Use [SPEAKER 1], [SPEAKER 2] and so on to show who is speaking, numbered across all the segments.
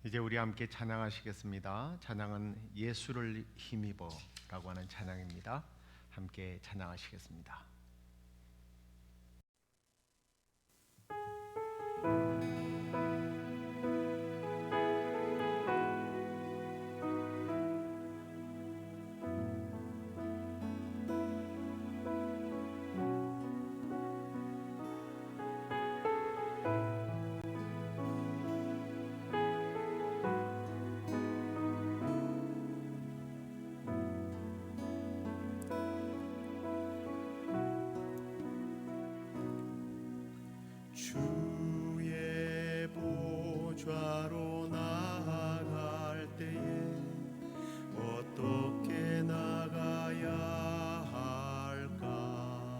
[SPEAKER 1] 이제 우리 함께 찬양하시겠습니다. 찬양은 예수를 힘입어라고 하는 찬양입니다. 함께 찬양하시겠습니다.
[SPEAKER 2] 주의 보좌로 나아갈 때에 어떻게 나가야 할까?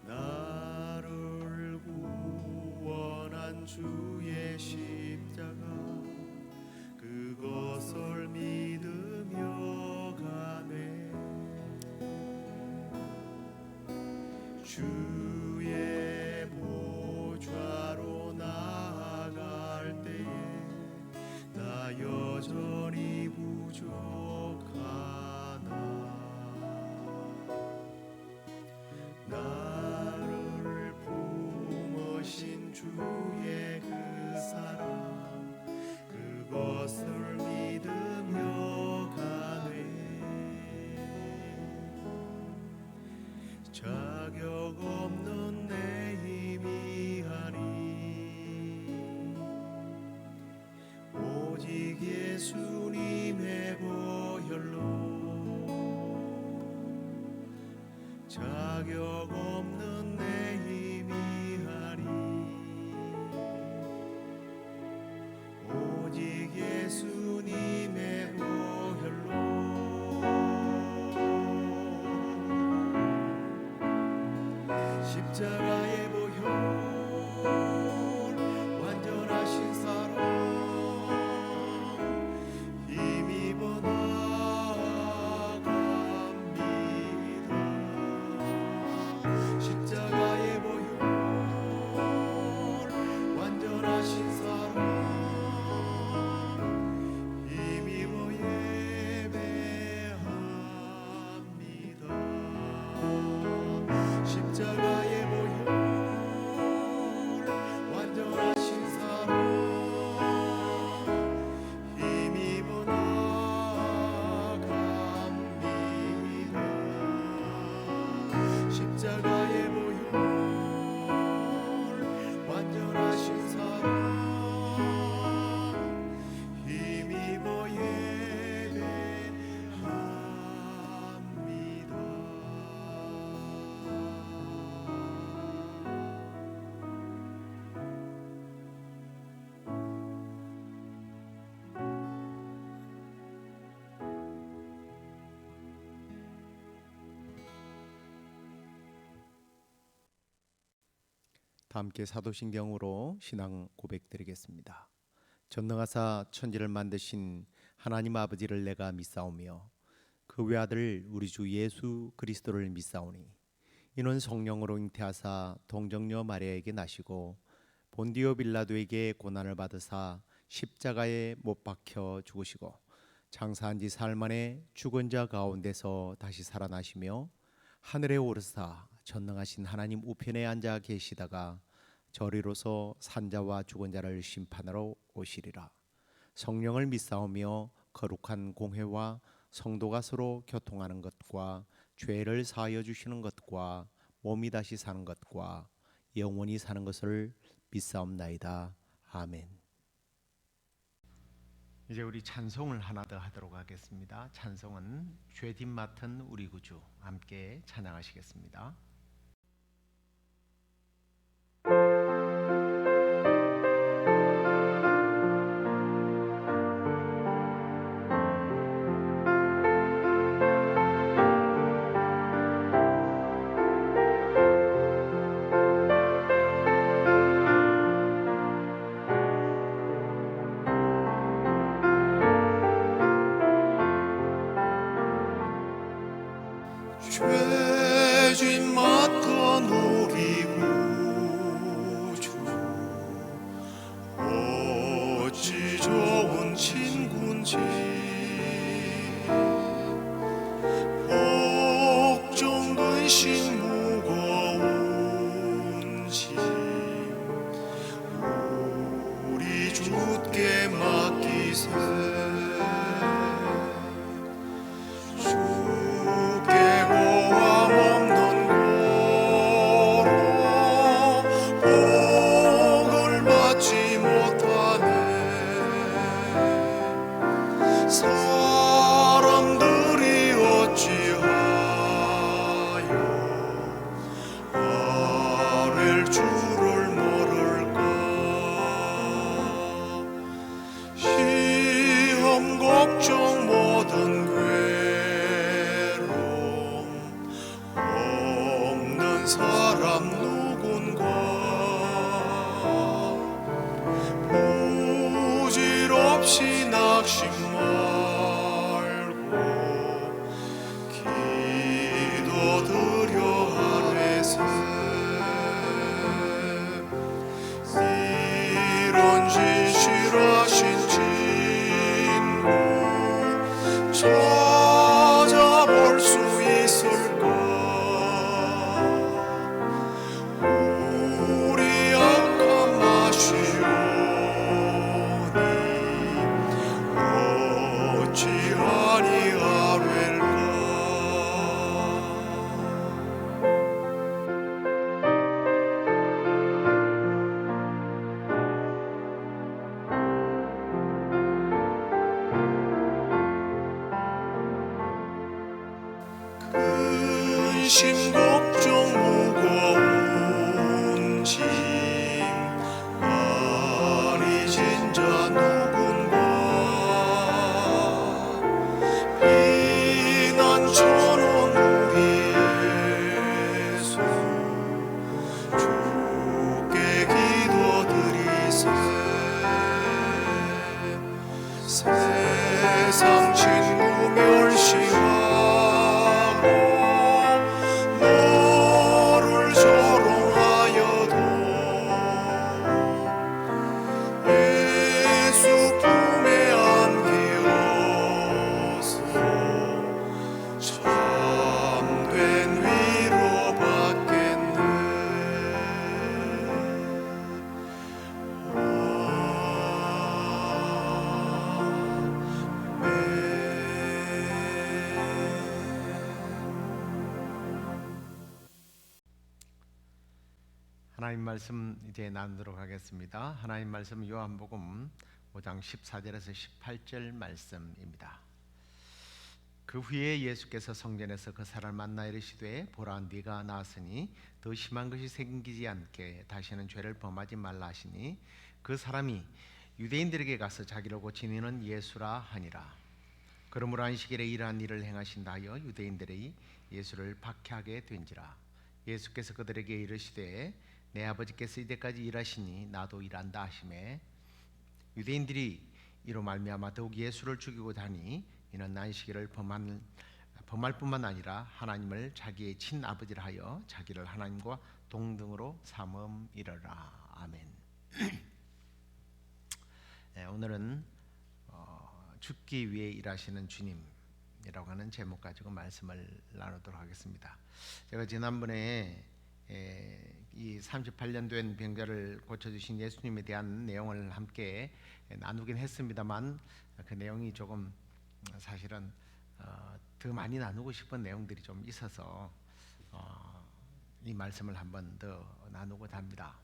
[SPEAKER 2] 나를 구원한 주의 십자가 그것을 믿으며 가네. 주의 보좌로 나아갈 때에 나 여전히 부족하나. 나를 품으신 주의 그 사랑 그것을 믿으며 가네. 자격 없는 내 힘이 아니 오직 예수님의 보혈로 자격 없는 내 힘이 아니 오직 예수님의 보혈로 십자가의 보혈 완전하신 사랑 힘입어 나아갑니다. 십자가의 보혈 완전하신 사랑 힘입어 예배합니다. 십자가의 완전하신 사랑 힘입어 나아갑니다. 십자가의 보혈 완전하신 사랑 힘입어 예배합니다.
[SPEAKER 1] 다 함께 사도신경으로 신앙 고백드리겠습니다. 전능하사 천지를 만드신 하나님 아버지를 내가 믿사오며 그 외아들 우리 주 예수 그리스도를 믿사오니 이는 성령으로 잉태하사 동정녀 마리아에게 나시고 본디오 빌라도에게 고난을 받으사 십자가에 못 박혀 죽으시고 장사한 지 사흘 만에 죽은 자 가운데서 다시 살아나시며 하늘에 오르사 전능하신 하나님 우편에 앉아 계시다가 저리로서 산자와 죽은 자를 심판하러 오시리라. 성령을 믿사오며 거룩한 공회와 성도가 서로 교통하는 것과 죄를 사하여 주시는 것과 몸이 다시 사는 것과 영원히 사는 것을 믿사옵나이다. 아멘. 이제 우리 찬송을 하나 더 하도록 하겠습니다. 찬송은 죄짐 맡은 우리 구주 함께 찬양하시겠습니다.
[SPEAKER 2] 죄짐 신군지 복종 근신 무거운 짐 우리 주께 맡기세 주께 고함 없는 고로 복을 받지 못하네 사람들이 어찌하여 아랠 줄을 모를까 시험 걱정 모든 괴로움 없는 사람 누군가 부질없이 낙심 말고 기도드려 하래세 이런 진실하신 친구 찾아볼 수 있을까 우리 악한 마시오니 어찌하니 아뢰일까 근심 걱정 무거운 짐 많이 진자 누군가 비난 천원 우리 예수 주께 기도드리세 세상 친구 멸시하고 너를 조롱하여도 예수 품에 안기어서 참된 위로 받겠네
[SPEAKER 1] 하나님 말씀 이제 나누도록 하겠습니다. 하나님 말씀 요한복음 5장 14절에서 18절 말씀입니다. 그 후에 예수께서 성전에서 그 사람을 만나 이르시되 보라 네가 나았으니 더 심한 것이 생기지 않게 다시는 죄를 범하지 말라 하시니 그 사람이 유대인들에게 가서 자기를 고친 이는 예수라 하니라. 그러므로 안식일에 이러한 일을 행하신다 하여 유대인들이 예수를 박해하게 된지라. 예수께서 그들에게 이르시되 내 아버지께서 이때까지 일하시니 나도 일한다 하시매 유대인들이 이로 말미암아 더욱 예수를 죽이고자 하니 이는 안식일을 범할 뿐만 아니라 하나님을 자기의 친아버지라 하여 자기를 하나님과 동등으로 삼음이러라. 아멘. 네, 오늘은 죽기 위해 일하시는 주님이라고 하는 제목 가지고 말씀을 나누도록 하겠습니다. 제가 지난번에 이 38년 된 병자를 고쳐주신 예수님에 대한 내용을 함께 나누긴 했습니다만 그 내용이 조금 사실은 더 많이 나누고 싶은 내용들이 좀 있어서 이 말씀을 한번 더 나누고자 합니다.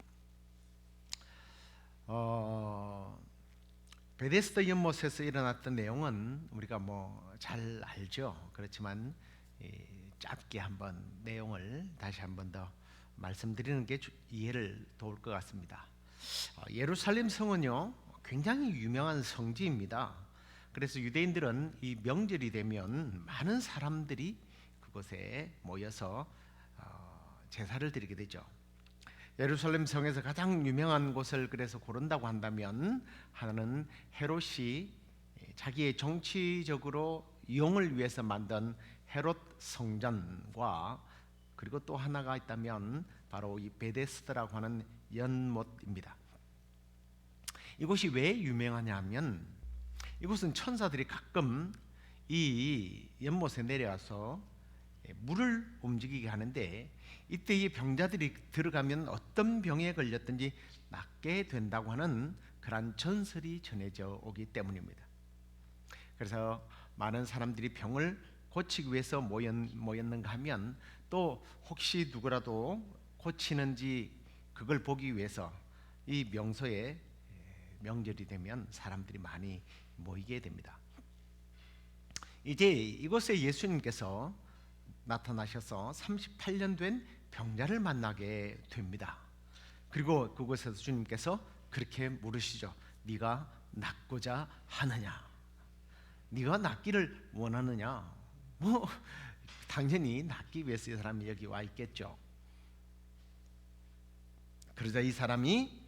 [SPEAKER 1] 베데스다 연못에서 일어났던 내용은 우리가 잘 알죠. 그렇지만 짧게 한번 내용을 다시 한번 더 말씀드리는 게 이해를 도울 것 같습니다. 예루살렘 성은요 굉장히 유명한 성지입니다. 그래서 유대인들은 이 명절이 되면 많은 사람들이 그곳에 모여서 제사를 드리게 되죠. 예루살렘 성에서 가장 유명한 곳을 그래서 고른다고 한다면 하나는 헤롯이 자기의 정치적으로 이용을 위해서 만든 헤롯 성전과 그리고 또 하나가 있다면 바로 이 베데스다라고 하는 연못입니다. 이곳이 왜 유명하냐면 이곳은 천사들이 가끔 이 연못에 내려와서 물을 움직이게 하는데, 이때 이 병자들이 들어가면 어떤 병에 걸렸든지 낫게 된다고 하는 그러한 전설이 전해져 오기 때문입니다. 그래서 많은 사람들이 병을 고치기 위해서 모였는가 하면, 또 혹시 누구라도 고치는지 그걸 보기 위해서 이 명소에 명절이 되면 사람들이 많이 모이게 됩니다. 이제 이곳에 예수님께서 나타나셔서 38년 된 병자를 만나게 됩니다. 그리고 그곳에서 주님께서 그렇게 물으시죠. 네가 낫고자 하느냐? 네가 낫기를 원하느냐? 뭐 당연히 낫기 위해서 이 사람이 여기 와 있겠죠. 그러자 이 사람이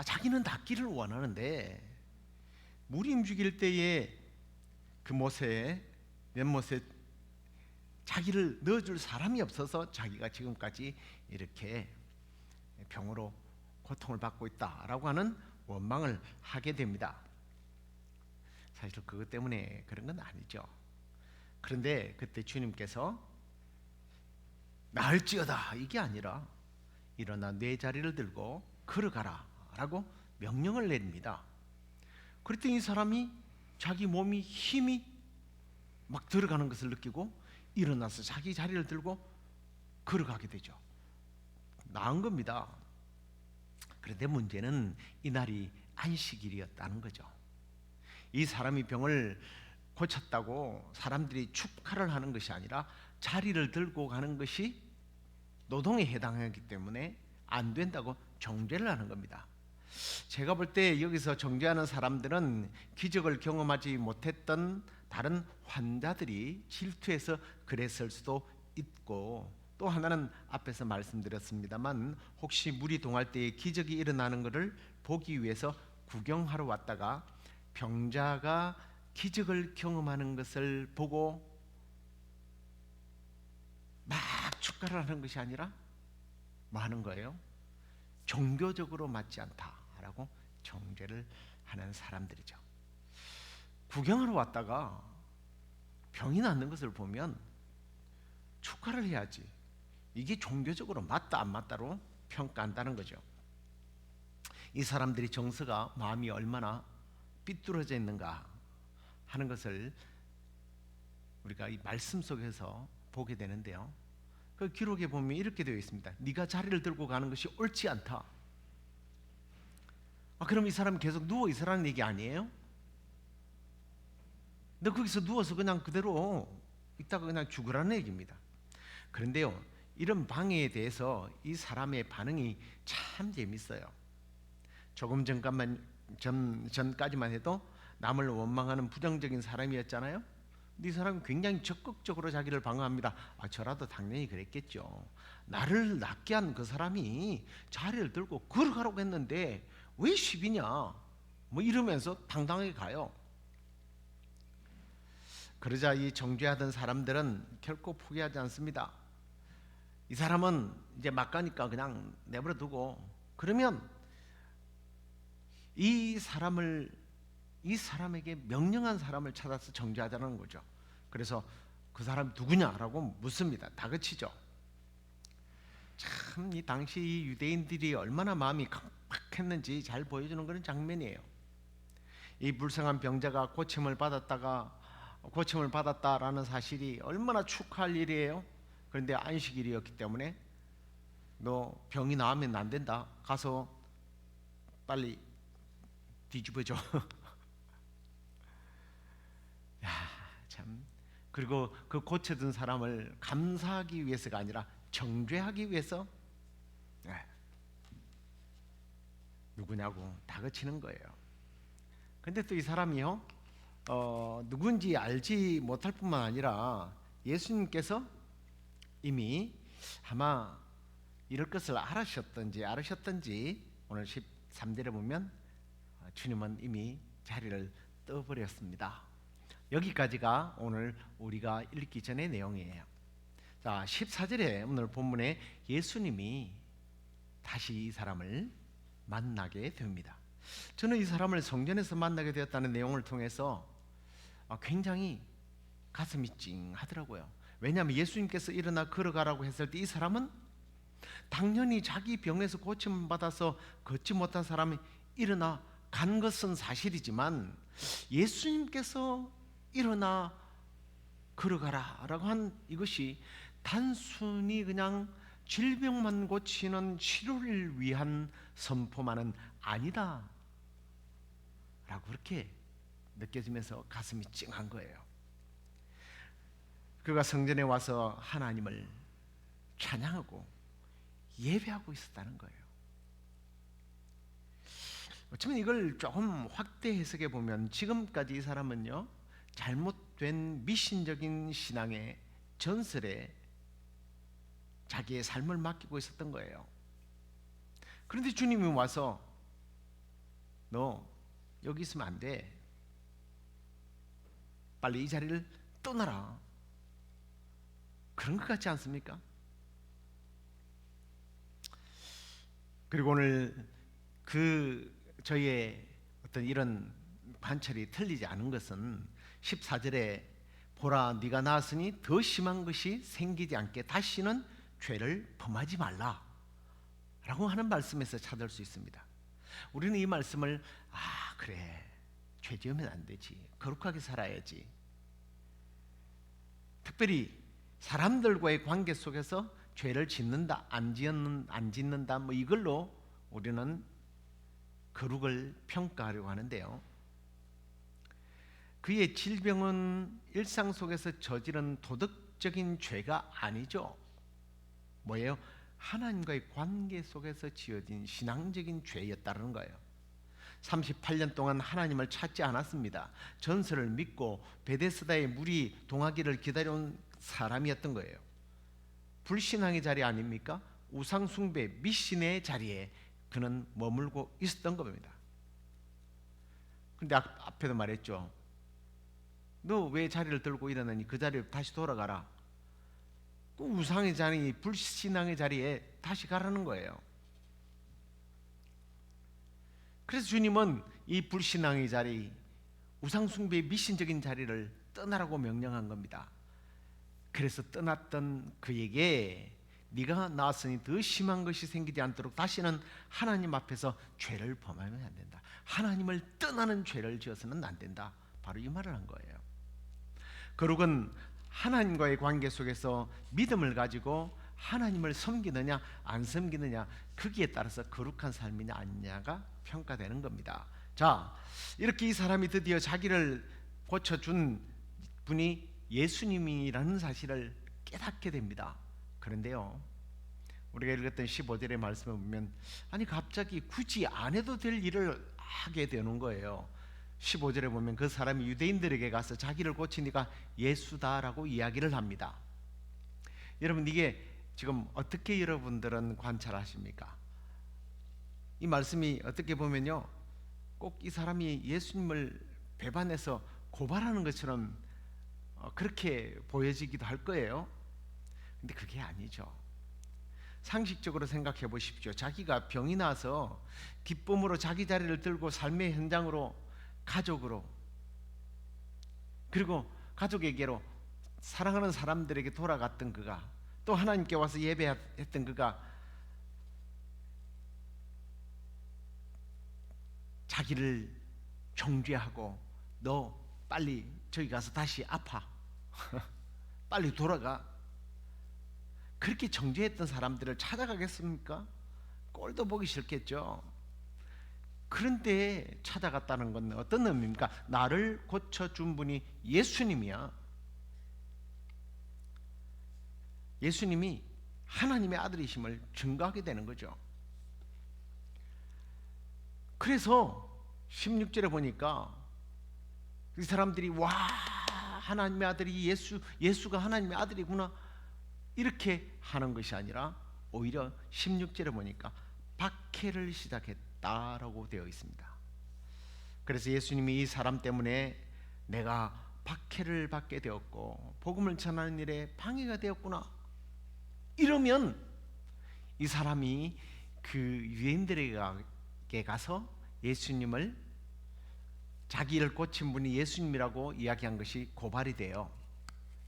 [SPEAKER 1] 자기는 낫기를 원하는데, 물이 움직일 때에 그 연못에 자기를 넣어줄 사람이 없어서 자기가 지금까지 이렇게 병으로 고통을 받고 있다라고 하는 원망을 하게 됩니다. 사실 그것 때문에 그런 건 아니죠. 그런데 그때 주님께서 나을지어다 이게 아니라 일어나 네 자리를 들고 걸어가라 라고 명령을 내립니다. 그랬더니 이 사람이 자기 몸이 힘이 막 들어가는 것을 느끼고 일어나서 자기 자리를 들고 걸어가게 되죠. 나은 겁니다. 그런데 문제는 이날이 안식일이었다는 거죠. 이 사람이 병을 고쳤다고 사람들이 축하를 하는 것이 아니라 자리를 들고 가는 것이 노동에 해당하기 때문에 안 된다고 정죄를 하는 겁니다. 제가 볼 때 여기서 정죄하는 사람들은 기적을 경험하지 못했던 다른 환자들이 질투해서 그랬을 수도 있고, 또 하나는 앞에서 말씀드렸습니다만 혹시 물이 동할 때에 기적이 일어나는 것을 보기 위해서 구경하러 왔다가 병자가 기적을 경험하는 것을 보고 막 축가를 하는 것이 아니라 뭐 하는 거예요? 종교적으로 맞지 않다라고 정죄를 하는 사람들이죠. 구경하러 왔다가 병이 낫는 것을 보면 축하를 해야지, 이게 종교적으로 맞다 안 맞다로 평가한다는 거죠. 이 사람들이 정서가, 마음이 얼마나 삐뚤어져 있는가 하는 것을 우리가 이 말씀 속에서 보게 되는데요. 그 기록에 보면 이렇게 되어 있습니다. 네가 자리를 들고 가는 것이 옳지 않다. 그럼 이 사람이 계속 누워 있으라는 얘기 아니에요? 너 거기서 누워서 그냥 그대로 있다가 그냥 죽으라는 얘기입니다. 그런데요, 이런 방해에 대해서 이 사람의 반응이 참 재밌어요. 조금 전까지만 해도 남을 원망하는 부정적인 사람이었잖아요. 이 사람이 굉장히 적극적으로 자기를 방어합니다. 저라도 당연히 그랬겠죠. 나를 낫게 한 그 사람이 자리를 들고 걸어가라고 했는데 왜 시비냐, 뭐 이러면서 당당하게 가요. 그러자 이 정죄하던 사람들은 결코 포기하지 않습니다. 이 사람은 이제 막 가니까 그냥 내버려 두고, 그러면 이 사람에게 명령한 사람을 찾아서 정죄하자는 거죠. 그래서 그 사람 누구냐라고 묻습니다. 다그치죠. 참 이 당시 유대인들이 얼마나 마음이 강팍했는지 잘 보여주는 그런 장면이에요. 이 불쌍한 병자가 고침을 받았다라는 사실이 얼마나 축하할 일이에요. 그런데 안식일이었기 때문에 너 병이 나으면 안 된다, 가서 빨리 뒤집어져. 야, 참. 그리고 그 고쳐준 사람을 감사하기 위해서가 아니라 정죄하기 위해서 누구냐고 다그치는 거예요. 근데 또 이 사람이요, 누군지 알지 못할 뿐만 아니라 예수님께서 이미 아마 이럴 것을 알으셨던지 오늘 13절에 보면 주님은 이미 자리를 떠버렸습니다. 여기까지가 오늘 우리가 읽기 전의 내용이에요. 자, 14절에 오늘 본문에 예수님이 다시 이 사람을 만나게 됩니다. 저는 이 사람을 성전에서 만나게 되었다는 내용을 통해서 굉장히 가슴이 찡하더라고요. 왜냐하면 예수님께서 일어나 걸어가라고 했을 때 이 사람은 당연히 자기 병에서 고침을 받아서 걷지 못한 사람이 일어나 간 것은 사실이지만 예수님께서 일어나 걸어가라라고 한 이것이 단순히 그냥 질병만 고치는 치료를 위한 선포만은 아니다 라고 그렇게 느껴지면서 가슴이 찡한 거예요. 그가 성전에 와서 하나님을 찬양하고 예배하고 있었다는 거예요. 어쩌면 이걸 조금 확대 해석해 보면 지금까지 이 사람은요, 잘못된 미신적인 신앙의 전설에 자기의 삶을 맡기고 있었던 거예요. 그런데 주님이 와서 너 여기 있으면 안 돼. 빨리 이 자리를 떠나라. 그런 것 같지 않습니까? 그리고 오늘 저희의 어떤 이런 관찰이 틀리지 않은 것은 14절에 보라 네가 나았으니 더 심한 것이 생기지 않게 다시는 죄를 범하지 말라 라고 하는 말씀에서 찾을 수 있습니다. 우리는 이 말씀을 그래 죄 지으면 안 되지, 거룩하게 살아야지, 특별히 사람들과의 관계 속에서 죄를 짓는다 안 짓는다 뭐 이걸로 우리는 거룩을 평가하려고 하는데요, 그의 질병은 일상 속에서 저지른 도덕적인 죄가 아니죠. 뭐예요? 하나님과의 관계 속에서 지어진 신앙적인 죄였다는 거예요. 38년 동안 하나님을 찾지 않았습니다. 전설을 믿고 베데스다의 물이 동하기를 기다려온 사람이었던 거예요. 불신앙의 자리 아닙니까? 우상숭배, 미신의 자리에 그는 머물고 있었던 겁니다. 그런데 앞에도 말했죠. 너 왜 자리를 들고 일어나니? 그 자리에 다시 돌아가라. 그 우상의 자리, 불신앙의 자리에 다시 가라는 거예요. 그래서 주님은 이 불신앙의 자리, 우상숭배의 미신적인 자리를 떠나라고 명령한 겁니다. 그래서 떠났던 그에게 네가 나았으니 더 심한 것이 생기지 않도록 다시는 하나님 앞에서 죄를 범하면 안 된다. 하나님을 떠나는 죄를 지어서는 안 된다. 바로 이 말을 한 거예요. 거룩은 하나님과의 관계 속에서 믿음을 가지고 하나님을 섬기느냐 안 섬기느냐, 거기에 따라서 거룩한 삶이냐 아니냐가 평가되는 겁니다. 자, 이렇게 이 사람이 드디어 자기를 고쳐준 분이 예수님이라는 사실을 깨닫게 됩니다. 그런데요, 우리가 읽었던 15절의 말씀을 보면 아니 갑자기 굳이 안 해도 될 일을 하게 되는 거예요. 15절에 보면 그 사람이 유대인들에게 가서 자기를 고치니까 예수다라고 이야기를 합니다. 여러분, 이게 지금 어떻게 여러분들은 관찰하십니까? 이 말씀이 어떻게 보면요, 꼭 이 사람이 예수님을 배반해서 고발하는 것처럼 그렇게 보여지기도 할 거예요. 근데 그게 아니죠. 상식적으로 생각해 보십시오. 자기가 병이 나서 기쁨으로 자기 자리를 들고 삶의 현장으로, 가족으로, 그리고 가족에게로, 사랑하는 사람들에게 돌아갔던 그가, 또 하나님께 와서 예배했던 그가 자기를 정죄하고 너 빨리 저기 가서 다시 아파 빨리 돌아가, 그렇게 정죄했던 사람들을 찾아가겠습니까? 꼴도 보기 싫겠죠. 그런데 찾아갔다는 건 어떤 의미입니까? 나를 고쳐준 분이 예수님이야. 예수님이 하나님의 아들이심을 증거하게 되는 거죠. 그래서 16절에 보니까 이 사람들이 와, 하나님의 아들이 예수가 하나님의 아들이구나 이렇게 하는 것이 아니라 오히려 16절에 보니까 박해를 시작했다라고 되어 있습니다. 그래서 예수님이 이 사람 때문에 내가 박해를 받게 되었고 복음을 전하는 일에 방해가 되었구나 이러면 이 사람이 그 유대인들에게 가서
[SPEAKER 3] 예수님을 자기 일을 고친 분이 예수님이라고 이야기한 것이 고발이 돼요.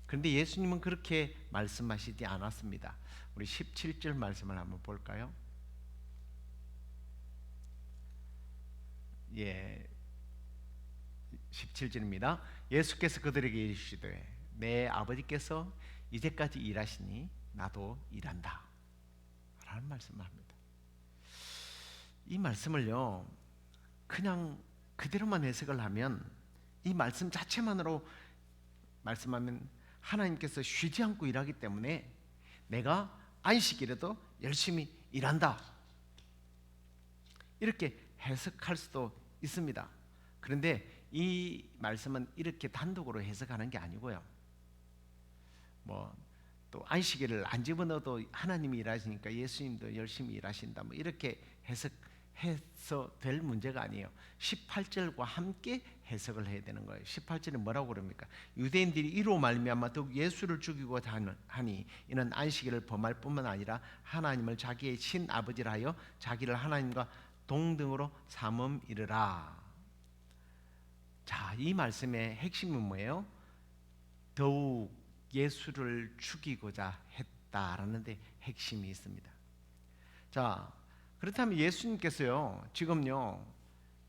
[SPEAKER 3] 그런데 예수님은 그렇게 말씀하시지 않았습니다. 우리 17절 말씀을 한번 볼까요? 예, 17절입니다. 예수께서 그들에게 이르시되 내 아버지께서 이제까지 일하시니 나도 일한다 라는 말씀을 합니다. 이 말씀을요 그냥 그대로만 해석을 하면, 이 말씀 자체만으로 말씀하면 하나님께서 쉬지 않고 일하기 때문에 내가 안식일에도 열심히 일한다 이렇게 해석할 수도 있습니다. 그런데 이 말씀은 이렇게 단독으로 해석하는 게 아니고요, 또 안식일을 안 집어넣어도 하나님이 일하시니까 예수님도 열심히 일하신다 이렇게 해서 될 문제가 아니에요. 18절과 함께 해석을 해야 되는 거예요. 18절은 뭐라고 그럽니까? 유대인들이 이로 말미암아 더욱 예수를 죽이고자 하니 이는 안식일을 범할 뿐만 아니라 하나님을 자기의 친아버지라 하여 자기를 하나님과 동등으로 삼음이르라. 자, 이 말씀의 핵심은 뭐예요? 더욱 예수를 죽이고자 했다라는 데 핵심이 있습니다. 자, 그렇다면 예수님께서요 지금요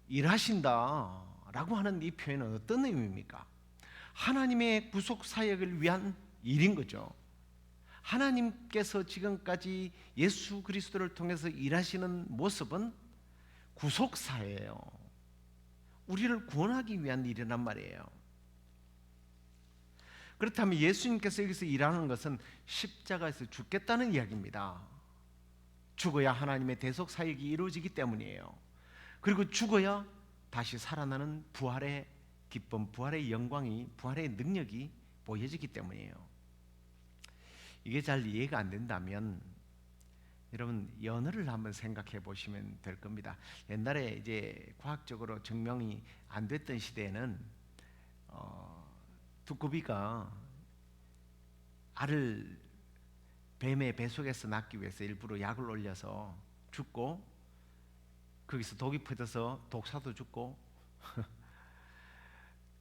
[SPEAKER 3] 일하신다라고 하는 이 표현은 어떤 의미입니까? 하나님의 구속 사역을 위한 일인 거죠. 하나님께서 지금까지 예수 그리스도를 통해서 일하시는 모습은 구속사예요. 우리를 구원하기 위한 일이란 말이에요. 그렇다면 예수님께서 여기서 일하는 것은 십자가에서 죽겠다는 이야기입니다. 죽어야 하나님의 대속 사역이 이루어지기 때문이에요. 그리고 죽어야 다시 살아나는 부활의 기쁨, 부활의 영광이, 부활의 능력이 보여지기 때문이에요. 이게 잘 이해가 안 된다면 여러분 연어를 한번 생각해 보시면 될 겁니다. 옛날에 이제 과학적으로 증명이 안 됐던 시대에는 두꺼비가 알을 뱀의 배 속에서 낳기 위해서 일부러 약을 올려서 죽고, 거기서 독이 퍼져서 독사도 죽고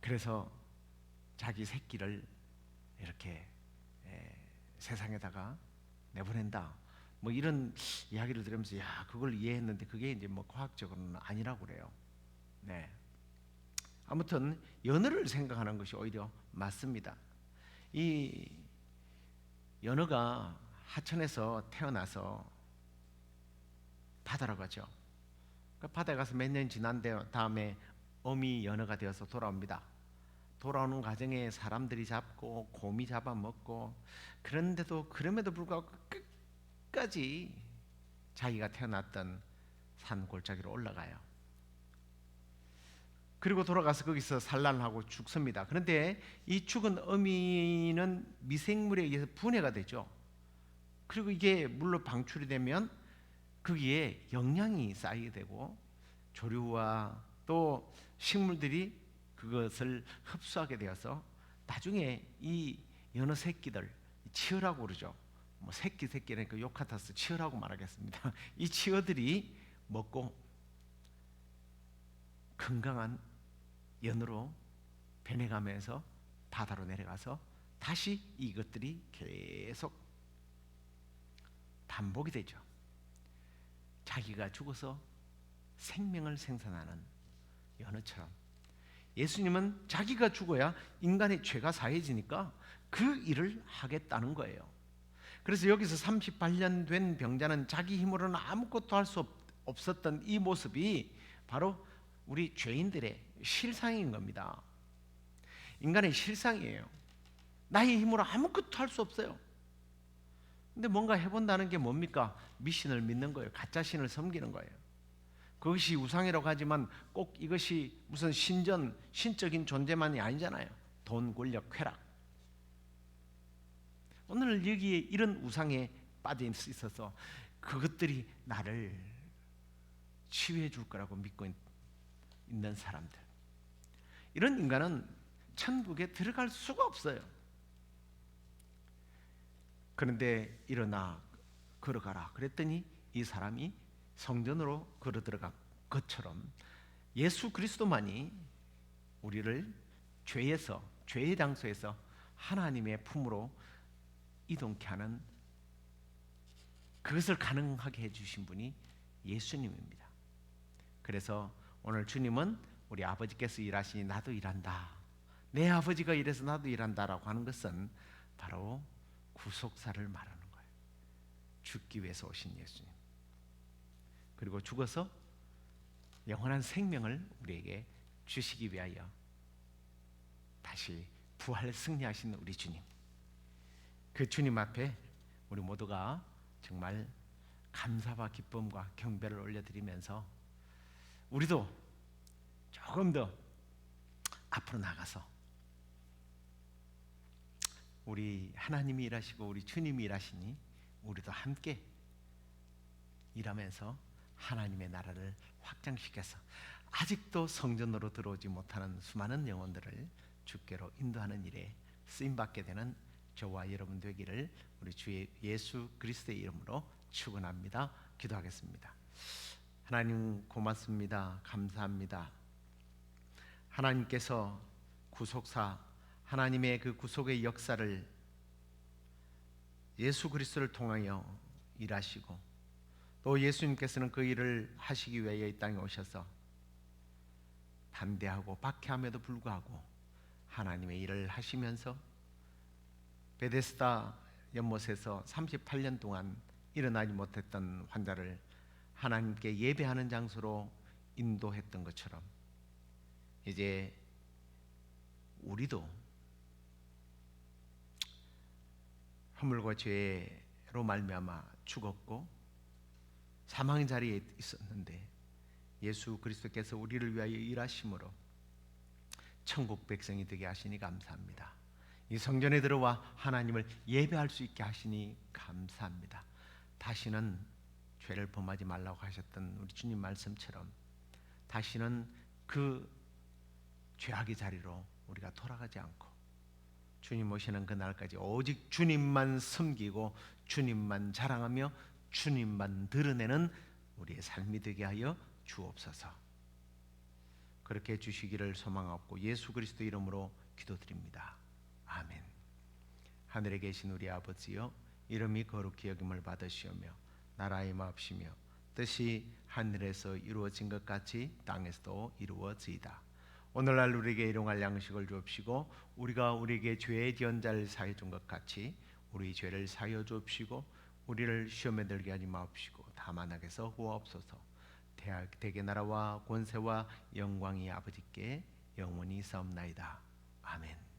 [SPEAKER 3] 그래서 자기 새끼를 이렇게 세상에다가 내보낸다 이런 이야기를 들으면서 야 그걸 이해했는데 그게 이제 과학적으로는 아니라고 그래요. 네. 아무튼 연어를 생각하는 것이 오히려 맞습니다. 이 연어가 하천에서 태어나서 바다로 가죠. 바다에 가서 몇 년 지난 다음에 어미 연어가 되어서 돌아옵니다. 돌아오는 과정에 사람들이 잡고 곰이 잡아먹고, 그럼에도 불구하고 끝까지 자기가 태어났던 산 골짜기로 올라가요. 그리고 돌아가서 거기서 산란하고 죽습니다. 그런데 이 죽은 어미는 미생물에 의해서 분해가 되죠. 그리고 이게 물로 방출이 되면 거기에 영양이 쌓이게 되고 조류와 또 식물들이 그것을 흡수하게 되어서 나중에 이 연어 새끼들, 치어라고 그러죠. 새끼라니까 욕 같아서 치어라고 말하겠습니다. 이 치어들이 먹고 건강한 연어로 변해가면서 바다로 내려가서 다시 이것들이 계속 반복이 되죠. 자기가 죽어서 생명을 생산하는 연어처럼 예수님은 자기가 죽어야 인간의 죄가 사해지니까 그 일을 하겠다는 거예요. 그래서 여기서 38년 된 병자는 자기 힘으로는 아무것도 할 수 없었던 이 모습이 바로 우리 죄인들의 실상인 겁니다. 인간의 실상이에요. 나의 힘으로 아무것도 할 수 없어요. 근데 뭔가 해본다는 게 뭡니까? 미신을 믿는 거예요. 가짜신을 섬기는 거예요. 그것이 우상이라고 하지만 꼭 이것이 무슨 신적인 존재만이 아니잖아요. 돈, 권력, 쾌락. 오늘 여기에 이런 우상에 빠져 있어서 그것들이 나를 치유해 줄 거라고 믿고 있는 사람들, 이런 인간은 천국에 들어갈 수가 없어요. 그런데 일어나 걸어가라 그랬더니 이 사람이 성전으로 걸어 들어간 것처럼 예수 그리스도만이 우리를 죄의 장소에서 하나님의 품으로 이동케 하는, 그것을 가능하게 해주신 분이 예수님입니다. 그래서 오늘 주님은 우리 아버지께서 일하시니 나도 일한다, 내 아버지가 일해서 나도 일한다라고 하는 것은 바로 구속사를 말하는 거예요. 죽기 위해서 오신 예수님, 그리고 죽어서 영원한 생명을 우리에게 주시기 위하여 다시 부활 승리하신 우리 주님, 그 주님 앞에 우리 모두가 정말 감사와 기쁨과 경배를 올려드리면서 우리도 조금 더 앞으로 나가서 우리 하나님이 일하시고 우리 주님이 일하시니 우리도 함께 일하면서 하나님의 나라를 확장시켜서 아직도 성전으로 들어오지 못하는 수많은 영혼들을 주께로 인도하는 일에 쓰임받게 되는 저와 여러분 되기를 우리 주 예수 그리스도의 이름으로 축원합니다. 기도하겠습니다. 하나님 고맙습니다. 감사합니다. 하나님께서 구속사, 하나님의 그 구속의 역사를 예수 그리스도를 통하여 일하시고, 또 예수님께서는 그 일을 하시기 위하여 이 땅에 오셔서 담대하고 박해함에도 불구하고 하나님의 일을 하시면서 베데스다 연못에서 38년 동안 일어나지 못했던 환자를 하나님께 예배하는 장소로 인도했던 것처럼, 이제 우리도 허물과 죄로 말미암아 죽었고 사망의 자리에 있었는데 예수 그리스도께서 우리를 위하여 일하심으로 천국 백성이 되게 하시니 감사합니다. 이 성전에 들어와 하나님을 예배할 수 있게 하시니 감사합니다. 다시는 죄를 범하지 말라고 하셨던 우리 주님 말씀처럼 다시는 그 죄악의 자리로 우리가 돌아가지 않고 주님 오시는 그날까지 오직 주님만 섬기고 주님만 자랑하며 주님만 드러내는 우리의 삶이 되게 하여 주옵소서. 그렇게 해주시기를 소망하고 예수 그리스도 이름으로 기도드립니다. 아멘. 하늘에 계신 우리 아버지여, 이름이 거룩히 여김을 받으시오며 나라의 마옵시며 뜻이 하늘에서 이루어진 것 같이 땅에서도 이루어지이다. 오늘날 우리에게 일용할 양식을 주옵시고 우리가 우리에게 죄의 지은 자를 사해 준 것 같이 우리 죄를 사하여 주옵시고 우리를 시험에 들게 하지 마옵시고 다만 악에서 구하옵소서. 대개 나라와 권세와 영광이 아버지께 영원히 있사옵나이다. 아멘.